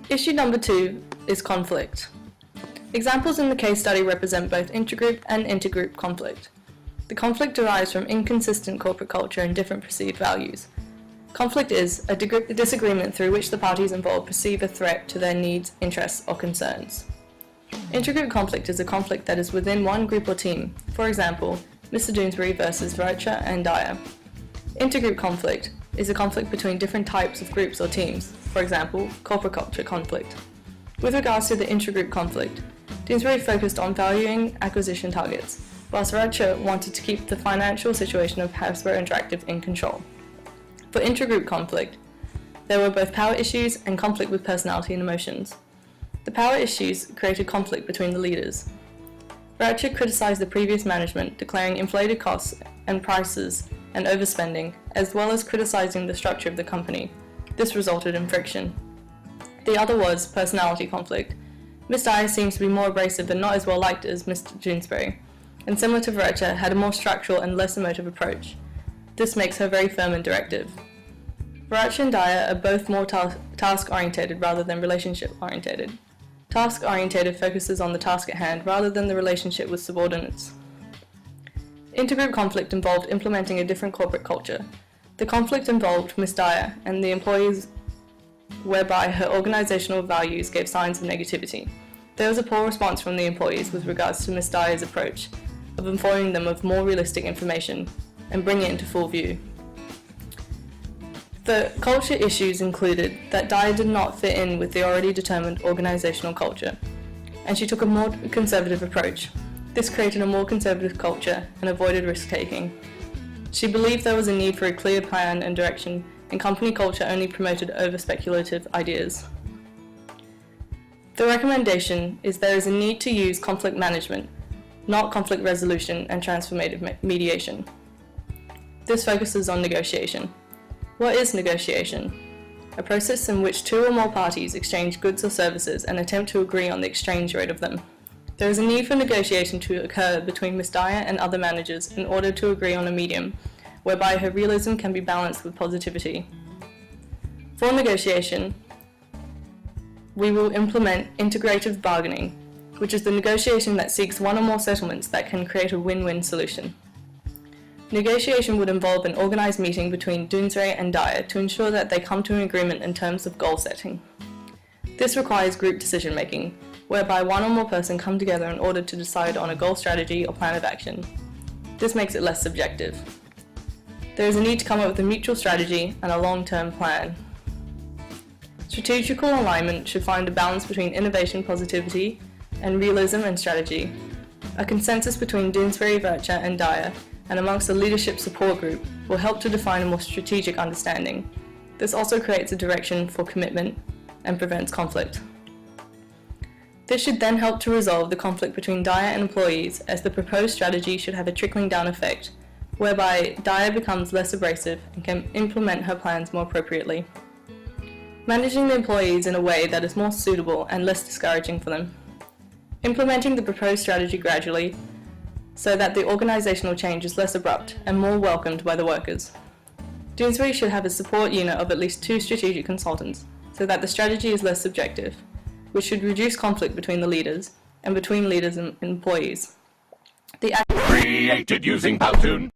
Issue number 2 is conflict. Examples in the case study represent both intergroup and intergroup conflict. The conflict derives from inconsistent corporate culture and different perceived values. Conflict is a disagreement through which the parties involved perceive a threat to their needs, interests, or concerns. Intergroup conflict is a conflict that is within one group or team, for example, Mr. Doonesbury versus Vercha and Dyer. Intergroup conflict is a conflict between different types of groups or teams, for example, corporate culture conflict. With regards to the intergroup conflict, Doonesbury focused on valuing acquisition targets, whilst Vercha wanted to keep the financial situation of Hasbro Interactive in control. For intergroup conflict, there were both power issues and conflict with personality and emotions. The power issues created conflict between the leaders. Vercha criticized the previous management, declaring inflated costs and prices and overspending, as well as criticizing the structure of the company. This resulted in friction. The other was personality conflict. Miss Dyer seems to be more abrasive and not as well liked as Mr. Doonesbury, and similar to Vercha, had a more structural and less emotive approach. This makes her very firm and directive. Vercha and Dyer are both more task-orientated rather than relationship-orientated. Task-orientated focuses on the task at hand rather than the relationship with subordinates. Intergroup conflict involved implementing a different corporate culture. The conflict involved Miss Dyer and the employees, whereby her organizational values gave signs of negativity. There was a poor response from the employees with regards to Miss Dyer's approach of informing them of more realistic information and bringing it into full view. The culture issues included that Dyer did not fit in with the already determined organizational culture, and she took a more conservative approach. This created a more conservative culture and avoided risk-taking. She believed there was a need for a clear plan and direction, and company culture only promoted over-speculative ideas. The recommendation is there is a need to use conflict management, not conflict resolution and transformative mediation. This focuses on negotiation. What is negotiation? A process in which two or more parties exchange goods or services and attempt to agree on the exchange rate of them. There is a need for negotiation to occur between Miss Dyer and other managers in order to agree on a medium, whereby her realism can be balanced with positivity. For negotiation, we will implement integrative bargaining, which is the negotiation that seeks one or more settlements that can create a win-win solution. Negotiation would involve an organized meeting between Doonesbury and Dyer to ensure that they come to an agreement in terms of goal setting. This requires group decision making, whereby one or more person come together in order to decide on a goal strategy or plan of action. This makes it less subjective. There is a need to come up with a mutual strategy and a long-term plan. Strategical alignment should find a balance between innovation, positivity, and realism and strategy. A consensus between Doonesbury, Vercha, and Dyer and amongst the leadership support group will help to define a more strategic understanding. This also creates a direction for commitment and prevents conflict. This should then help to resolve the conflict between Dyer and employees, as the proposed strategy should have a trickling down effect, whereby Dyer becomes less abrasive and can implement her plans more appropriately. Managing the employees in a way that is more suitable and less discouraging for them. Implementing the proposed strategy gradually, so that the organizational change is less abrupt and more welcomed by the workers. Doonesbury should have a support unit of at least 2 strategic consultants, so that the strategy is less subjective, which should reduce conflict between the leaders and between leaders and employees. Created using Powtoon.